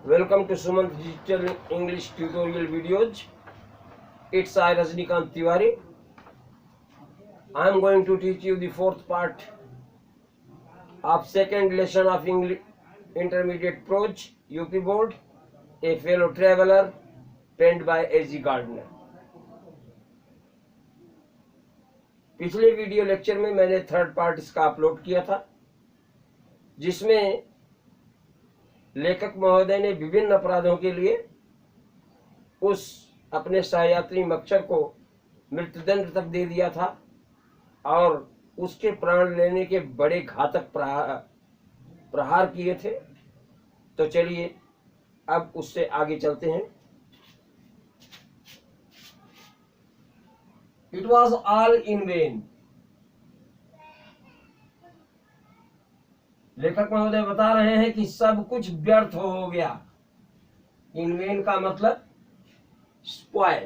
Welcome to Sumant Digital English tutorial videos. It's I Rajnikant Tiwari. I am going to teach you the fourth part of second lesson of English Intermediate Proj UP Board, A Fellow Traveler, penned by A.G. Gardner. पिछले video lecture में मैंने third part इसका upload किया था, जिसमें लेखक महोदय ने विभिन्न अपराधों के लिए उस अपने सहयात्री मच्छर को मृत्युदंड तक दे दिया था और उसके प्राण लेने के बड़े घातक प्रहार किए थे। तो चलिए अब उससे आगे चलते हैं। It was all in when. लेखक महोदय बता रहे हैं कि सब कुछ व्यर्थ हो गया। इन वेन का मतलब स्पॉइल।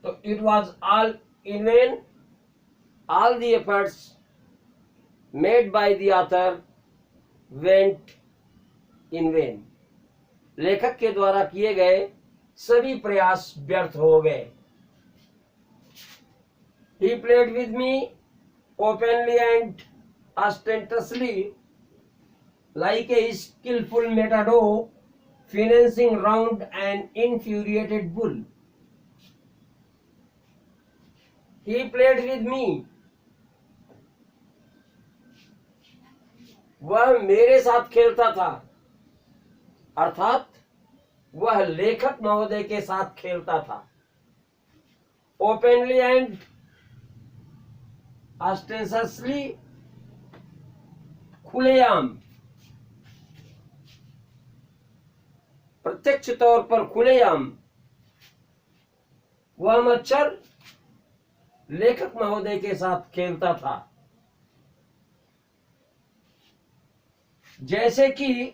तो it was all in when, all the efforts made by the author went in when. लेखक के द्वारा किए गए सभी प्रयास व्यर्थ हो गए। He played with me openly and ostentatiously like a skillful matador financing round an infuriated bull. He played with me. वह मेरे साथ खेलता था, अर्थात वह लेखक महोदय के साथ खेलता था। ओपनली एंड ऑस्टेंशियसली, खुलेआम, प्रत्यक्ष तौर पर खुलेआम वह मच्छर लेखक महोदय के साथ खेलता था। जैसे कि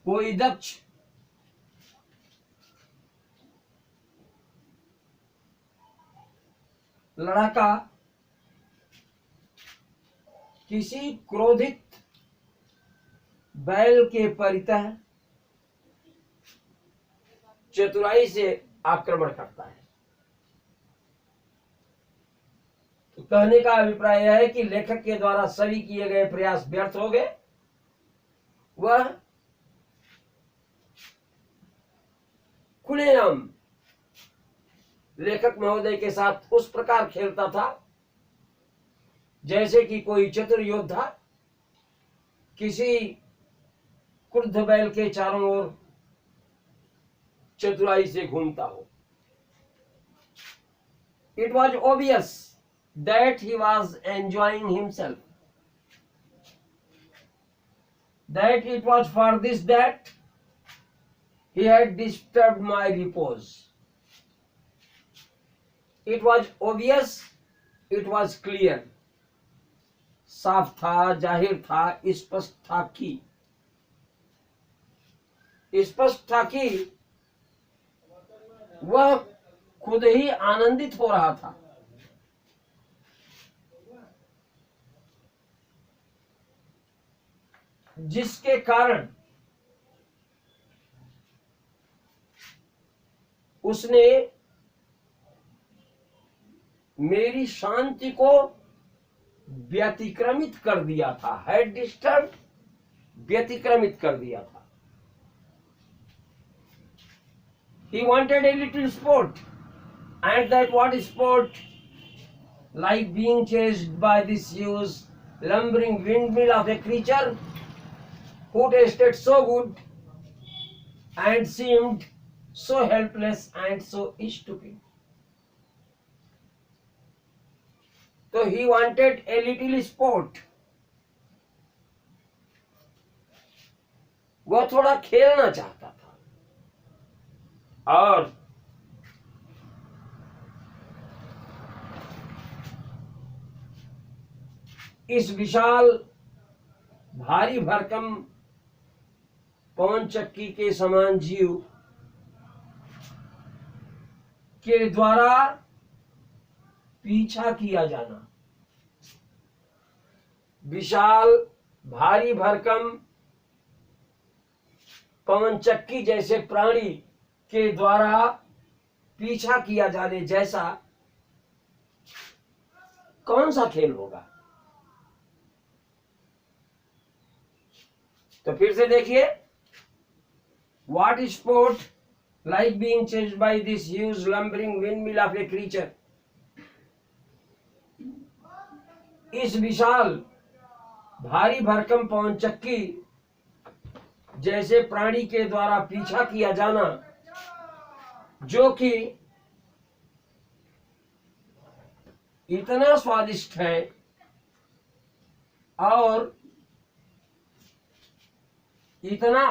कोई दक्ष लड़का किसी क्रोधित बैल के परितः चतुराई से आक्रमण करता है। तो कहने का अभिप्राय यह है कि लेखक के द्वारा सभी किए गए प्रयास व्यर्थ हो गए। वह खुलेआम लेखक महोदय के साथ उस प्रकार खेलता था जैसे कि कोई चतुर योद्धा किसी क्रुद्ध बैल के चारों ओर चतुराई से घूमता हो। It was obvious that he was enjoying himself, that it was for this that he had disturbed my repose. It was obvious, it was clear. साफ था, जाहिर था, स्पष्ट था कि वह खुद ही आनंदित हो रहा था। जिसके कारण उसने मेरी शांति को व्यतिक्रमित कर दिया था। हैड डिस्टर्ब, व्यतिक्रमित कर दिया था। He wanted a little sport, and that what sport? Like being chased by this huge lumbering windmill of a creature who tasted so good and seemed so helpless and so stupid. So he wanted a little sport. वह थोड़ा खेलना चाहता था और इस विशाल भारी भरकम पवन चक्की के समान जीव के द्वारा पीछा किया जाना। विशाल भारी भरकम पवनचक्की जैसे प्राणी के द्वारा पीछा किया जाने जैसा कौन सा खेल होगा? तो फिर से देखिए, what sport like being chased by this huge lumbering windmill of A creature. इस विशाल भारी भरकम पवनचक्की जैसे प्राणी के द्वारा पीछा किया जाना, जो कि इतना स्वादिष्ट है और इतना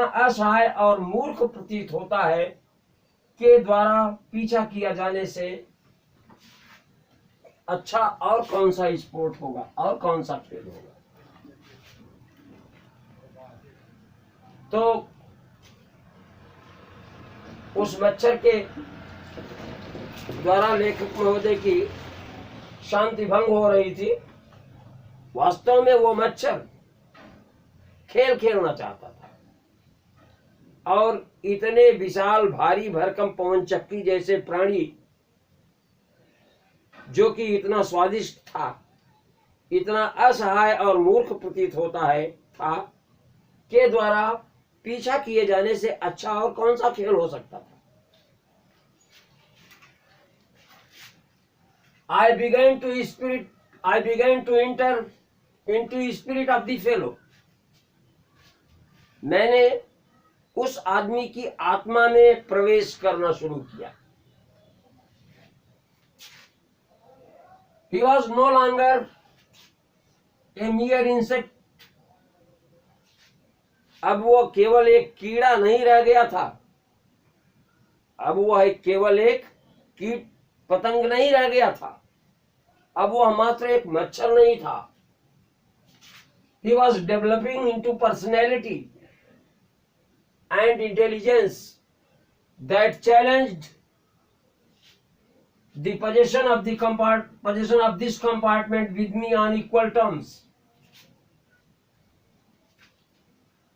असहाय और मूर्ख प्रतीत होता है, के द्वारा पीछा किया जाने से अच्छा और कौन सा स्पोर्ट होगा और कौन सा खेल होगा? तो उस मच्छर के द्वारा लेखक महोदय की शांति भंग हो रही थी। वास्तव में वो मच्छर खेल खेलना चाहता था और इतने विशाल भारी भरकम पवनचक्की जैसे प्राणी, जो कि इतना स्वादिष्ट था, इतना असहाय और मूर्ख प्रतीत होता है था, के द्वारा पीछा किए जाने से अच्छा और कौन सा खेल हो सकता था? I began to enter into spirit of the fellow. मैंने उस आदमी की आत्मा में प्रवेश करना शुरू किया। He was no longer a mere insect. अब वो केवल एक कीड़ा नहीं रह गया था, अब वह केवल एक कीट पतंग नहीं रह गया था, अब वह मात्र एक मच्छर नहीं था। He was developing into personality and intelligence that challenged the possession of this compartment with me on equal terms.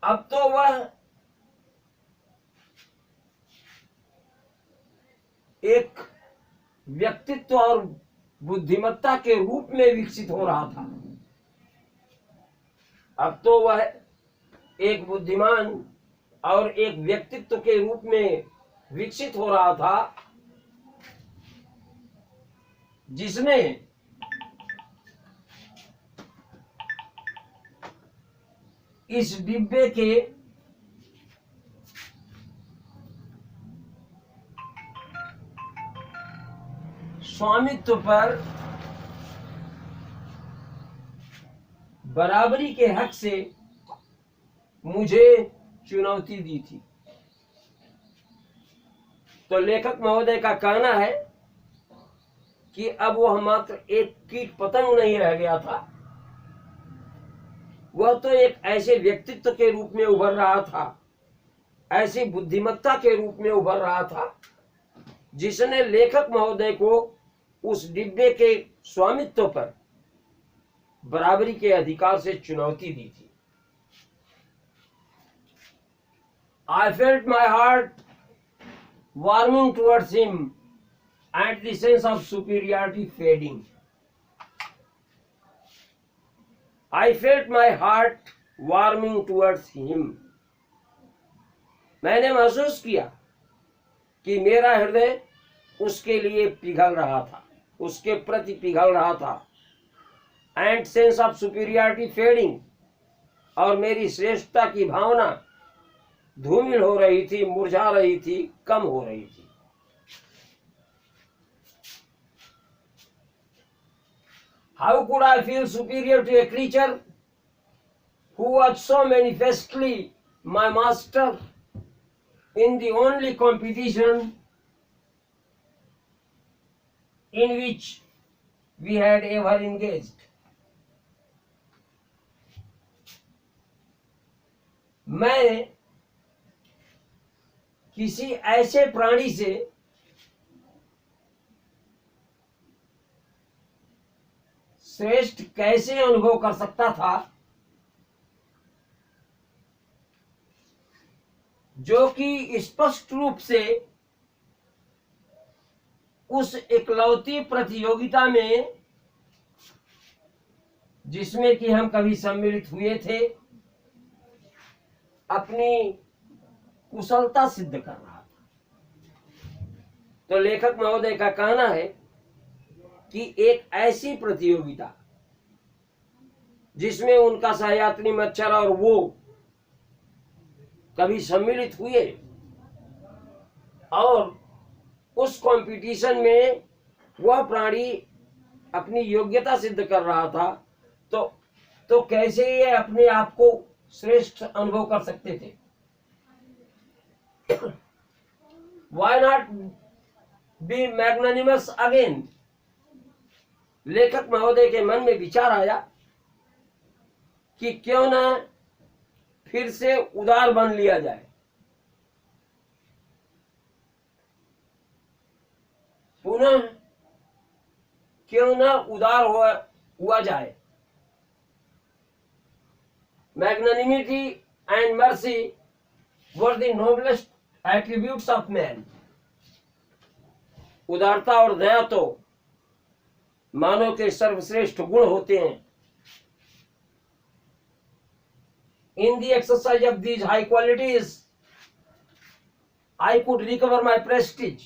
अब तो वह एक व्यक्तित्व और बुद्धिमत्ता के रूप में विकसित हो रहा था। अब तो वह एक बुद्धिमान और एक व्यक्तित्व के रूप में विकसित हो रहा था, जिसने इस डिब्बे के स्वामित्व पर बराबरी के हक से मुझे चुनौती दी थी। तो लेखक महोदय का कहना है कि अब वह मात्र एक कीट पतंग नहीं रह गया था, वह तो एक ऐसे व्यक्तित्व के रूप में उभर रहा था, ऐसी बुद्धिमत्ता के रूप में उभर रहा था, जिसने लेखक महोदय को उस डिब्बे के स्वामित्व पर बराबरी के अधिकार से चुनौती दी थी। I felt my heart warming towards him and the sense of superiority fading. I felt my heart warming towards him. मैंने महसूस किया कि मेरा हृदय उसके लिए पिघल रहा था, उसके प्रति पिघल रहा था। And sense of superiority fading, और मेरी श्रेष्ठता की भावना धूमिल हो रही थी, मुरझा रही थी, कम हो रही थी। How could I feel superior to a creature who was so manifestly my master in the only competition in which we had ever engaged? मैं किसी ऐसे प्राणी से श्रेष्ठ कैसे अनुभव कर सकता था जो कि स्पष्ट रूप से उस इकलौती प्रतियोगिता में जिसमें कि हम कभी सम्मिलित हुए थे अपनी कुशलता सिद्ध कर रहा था। तो लेखक महोदय का कहना है कि एक ऐसी प्रतियोगिता जिसमें उनका सहयात्री मच्छर और वो कभी सम्मिलित हुए और उस कंपटीशन में वह प्राणी अपनी योग्यता सिद्ध कर रहा था, तो कैसे ये अपने आप को श्रेष्ठ अनुभव कर सकते थे। Why not be magnanimous again? लेखक महोदय के मन में विचार आया कि क्यों ना फिर से उदार बन लिया जाए, पुनः क्यों ना उदार हुआ जाए। Magnanimity and mercy were the noblest attributes of man. उदारता और दया तो मानव के सर्वश्रेष्ठ गुण होते हैं। In the exercise of these high qualities, I could recover my prestige.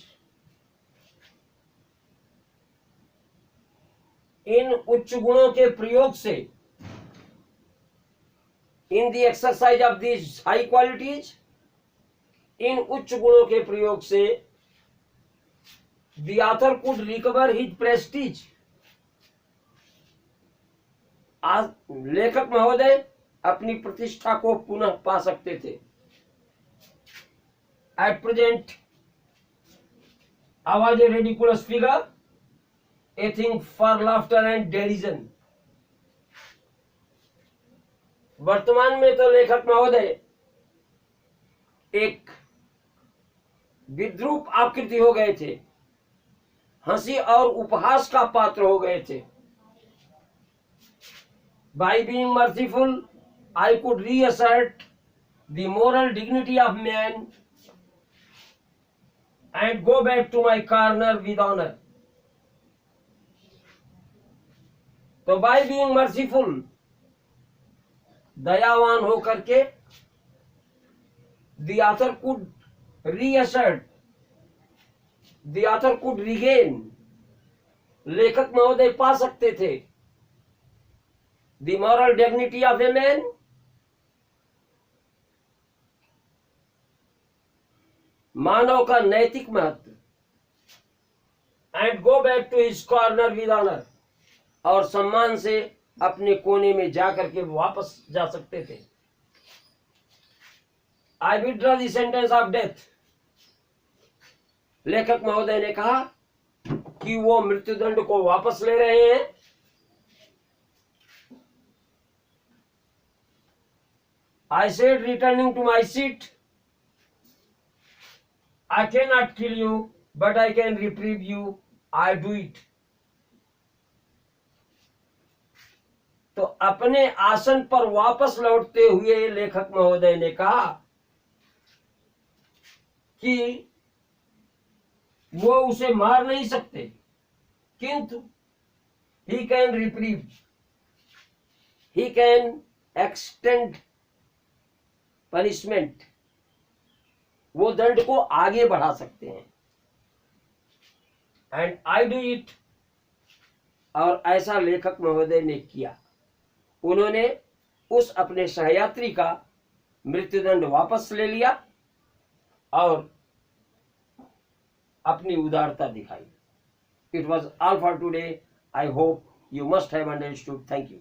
इन उच्च गुणों के प्रयोग से, in the exercise of these high qualities, इन उच्च गुणों के प्रयोग से the author could recover his prestige. आज लेखक महोदय अपनी प्रतिष्ठा को पुनः पा सकते थे। At present I was a ridiculous figure, a thing for laughter and derision. वर्तमान में तो लेखक महोदय एक विद्रूप आकृति हो गए थे, हंसी और उपहास का पात्र हो गए थे। By being merciful, I could reassert the moral dignity of man and go back to my corner with honor. तो by being merciful, दयावान होकर के the author could reassert, the author could regain, लेखक महोदय पा सकते थे the moral dignity of a man मानव का नैतिक महत्व and go back to his corner with honor, और सम्मान से अपने कोने में जाकर के वापस जा सकते थे। I withdraw the sentence of death, लेखक महोदय ने कहा कि वो मृत्युदंड को वापस ले रहे हैं। I said, returning to my seat, I cannot kill you, but I can reprieve you. I do it. तो अपने आसन पर वापस लौटते हुए लेखक महोदय ने कहा कि वो उसे मार नहीं सकते, किंतु he can reprieve, he can extend punishment, वो दंड को आगे बढ़ा सकते हैं। एंड आई डू इट, और ऐसा लेखक महोदय ने किया। उन्होंने उस अपने सहयात्री का मृत्युदंड वापस ले लिया और अपनी उदारता दिखाई। It was all for today. I hope you must have understood. Thank you.